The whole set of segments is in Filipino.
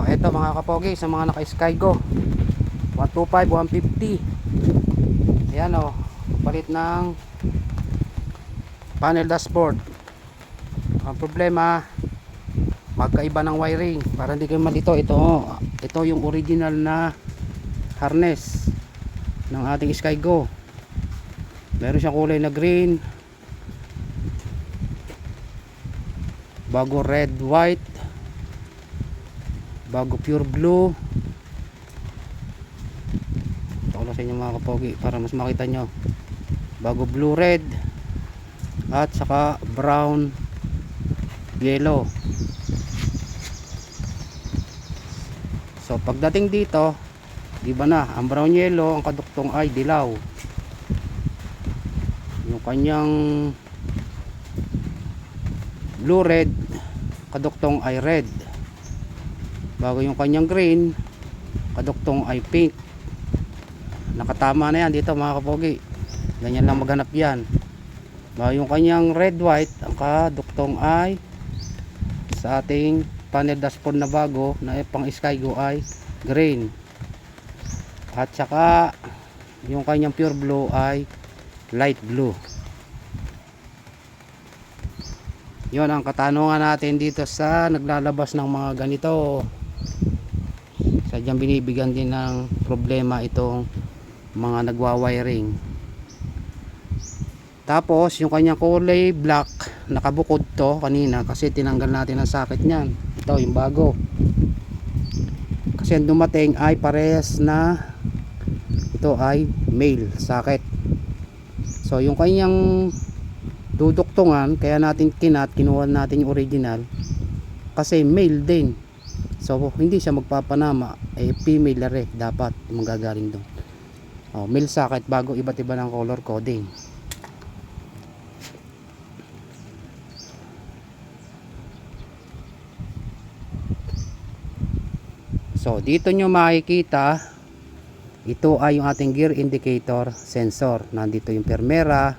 Eto mga kapogi, sa mga naka Skygo 125, 150. Ayan palit ng panel dashboard. Ang problema, magkaiba ng wiring. Para hindi kayo malito, ito yung original na harness ng ating Skygo. Meron siyang kulay na green, bago red, white, bago pure blue. Ito ko lang sa inyo mga kapogi para mas makita nyo. Bago blue, red, at saka brown, yellow. So pagdating dito, di ba na, ang brown yellow, ang kaduktong ay dilaw. Yung kanyang blue red, kaduktong ay red. Bago yung kanyang green, kaduktong ay pink. Nakatama na yan dito mga kapogi. Ganyan lang maghanap yan. Bago yung kanyang red white, ang kaduktong ay sa ating panel dashboard na bago na pang Skygo ay green. At saka yung kanyang pure blue ay light blue. Yun ang katanungan natin dito sa naglalabas ng mga ganito. Sadyang binibigyan din ng problema itong mga nagwa-wiring. Tapos yung kanyang kulay black, nakabukod to kanina kasi tinanggal natin ang socket niyan. Ito yung bago. Kasi ang dumating ay parehas na, ito ay male socket. So yung kanyang duduktungan, kaya natin kinuha natin yung original kasi male din. So hindi siya magpapanama, female rin dapat manggagaling doon. Male socket, bago iba't iba ng color coding. So dito nyo makikita, ito ay yung ating gear indicator sensor. Nandito yung permera.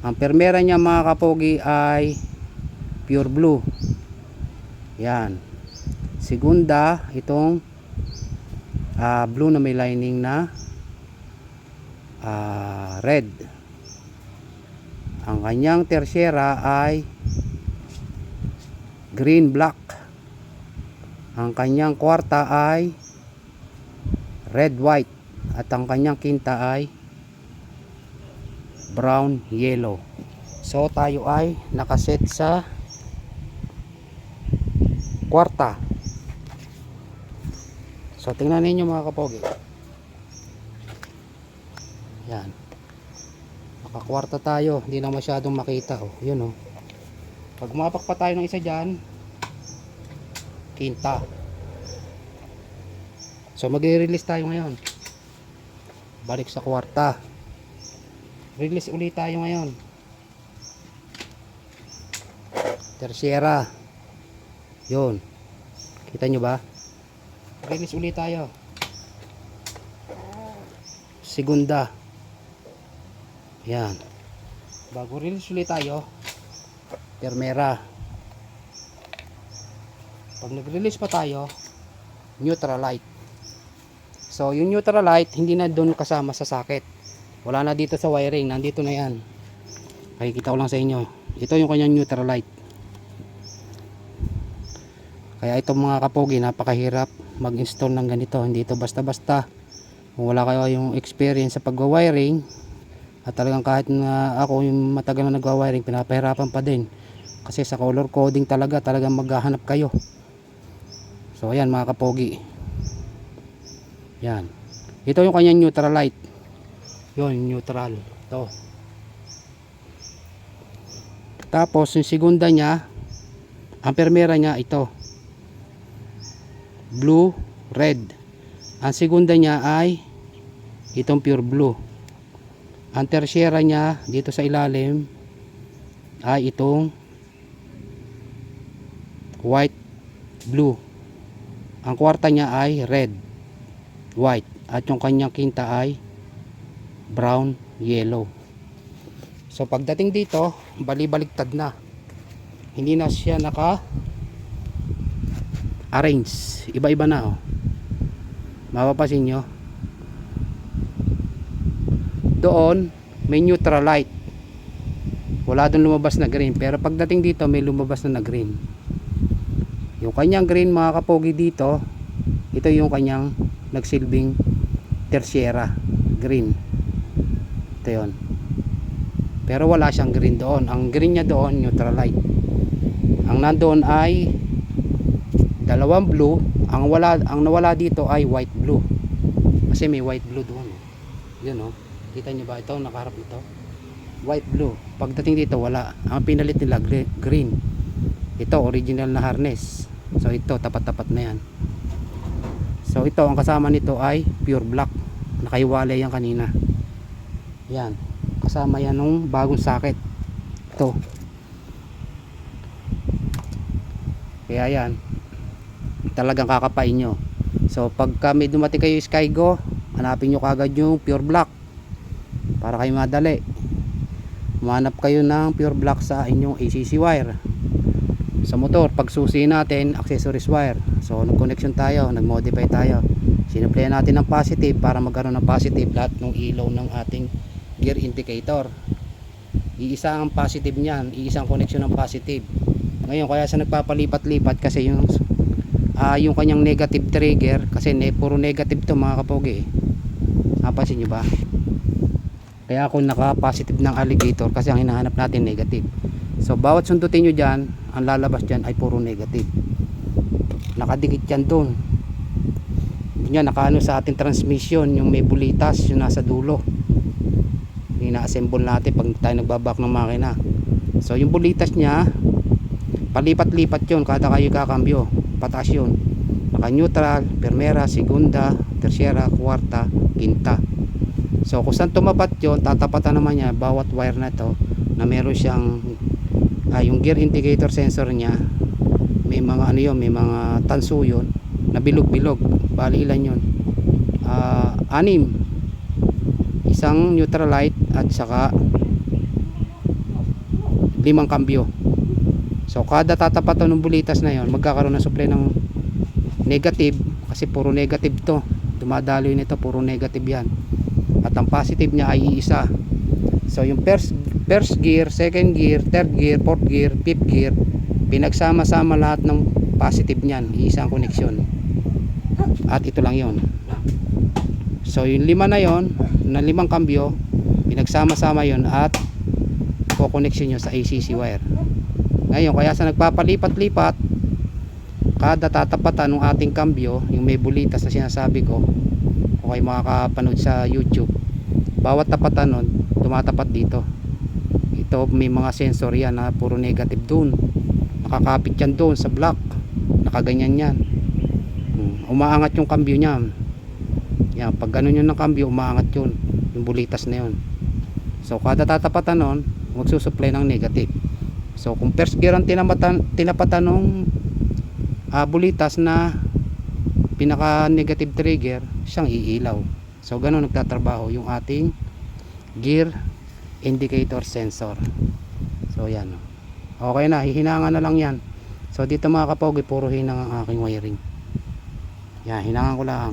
Ang permera niya mga kapogi ay pure blue. Yan. Segunda, itong blue na may lining na red. Ang kanyang tersyera ay green black. Ang kanyang kwarta ay red white. At ang kanyang quinta ay brown yellow. So tayo ay nakaset sa kwarta. So tingnan ninyo mga kapogi. Yan. Nakakwarta tayo, hindi na masyadong makita Yun Pag umapak pa tayo ng isa diyan, quinta. So magre-release tayo ngayon. Balik sa kwarta. Release ulit tayo ngayon. Tersyera. Yun. Kita nyo ba? Release ulit tayo. Segunda. Yan. Bago release ulit tayo, termera. Pag nag-release pa tayo, neutral light. So yung neutral light hindi na doon kasama sa socket. Wala na dito sa wiring, nandito na yan. Makikita ko lang sa inyo. Ito yung kanyang neutral light. Kaya itong mga kapogi, napakahirap mag-install ng ganito. Hindi ito basta-basta. Kung wala kayo yung experience sa pagwa-wiring, at talagang kahit na ako yung matagal na nagwa-wiring, pinapahirapan pa din. Kasi sa color coding talagang maghahanap kayo. So ayan mga kapogi. Yan. Ito yung kanyang neutral light. Yun, neutral. Ito. Tapos yung segunda niya, ang permera niya ito. Blue, red. Ang segunda niya ay itong pure blue. Ang tersyera niya dito sa ilalim ay itong white, blue. Ang kwarta niya ay red, white. At yung kanyang quinta ay brown, yellow. So pagdating dito, bali-baligtad na. Hindi na siya arrange, iba-iba na oh. Mapapansin nyo doon may neutral light, wala doon lumabas na green, pero pagdating dito may lumabas na green. Yung kanyang green mga kapogi dito, ito yung kanyang nagsilbing tertiary green, ito yun. Pero wala siyang green doon, ang green niya doon neutral light. Ang nandoon ay dalawang blue, ang nawala dito ay white blue, kasi may white blue doon yun oh. Kita nyo ba ito, nakaharap ito white blue, pagdating dito wala, ang pinalit nila green. Ito original na harness, so ito tapat-tapat na yan. So ito ang kasama nito ay pure black, nakaiwalay yan kanina, yan kasama yan nung bagong socket ito. Kaya yan talagang kakapain nyo. So pagka may dumating kayo Skygo, hanapin nyo kagad yung pure black para kayo madali. Manap kayo ng pure black sa inyong ACC wire. Sa motor, pag susi natin, accessories wire. So nag-connection tayo, nag-modify tayo, sinuplayan natin ng positive para magkaroon ng positive lahat ng ilaw ng ating gear indicator. Iisa ang positive niyan, iisang connection ng positive. Ngayon kaya sa nagpapalipat-lipat kasi yung kanyang negative trigger, kasi puro negative to mga kapogi. Napansin nyo ba? Kaya ako naka-positive ng alligator kasi ang hinahanap natin negative. So bawat sundutin nyo dyan, ang lalabas dyan ay puro negative. Nakadikit yan doon. Yan, nakaano sa ating transmission, yung may bulitas, yung nasa dulo. Ina-assemble natin pag tayo nagbabak ng makina. So yung bulitas nya, palipat-lipat yun kada kayo kakambyo. Pataas yun. Naka neutral, primera, segunda, tercera, kwarta, quinta. So kung saan tumapat yun, tatapatan naman niya bawat wire na to na meron siyang yung gear indicator sensor niya. May mga ano yun, may mga tanso yun na bilog-bilog. Bali ilan yun? 6. Isang neutral light at saka 5 kambyo. So kada tatapatan ng bulitas na yon, magkakaroon ng supply ng negative, kasi puro negative to, dumadaloy nito, puro negative yan. At ang positive niya ay iisa. So yung first gear, second gear, third gear, fourth gear, fifth gear, pinagsama-sama lahat ng positive niyan, iisang connection. At ito lang yon. So yung 5 na yon, na 5 kambyo, pinagsama-sama yon at ko-connection nyo sa ACC wire. Ngayon kaya sa nagpapalipat-lipat, kada tatapatan ng ating kambyo, yung may bulitas na sinasabi ko, kung kayo makakapanood sa YouTube, bawat tapatan nun, tumatapat dito. Ito may mga sensor yan na puro negative dun, nakakapit yan doon sa block, nakaganyan yan. Umaangat yung kambyo nya yan, pag ganun yun ng kambyo, umaangat yun, yung bulitas na yun. So kada tatapatan nun, magsusupply ng negative. So kung first gear ang tinapatan ng bulitas na pinaka negative trigger, siyang iilaw. So ganun nagtatrabaho yung ating gear indicator sensor. So yan, okay na, hihinangan na lang yan. So dito mga kapogi, puro hinang ang aking wiring. Yan, hinangan ko lang.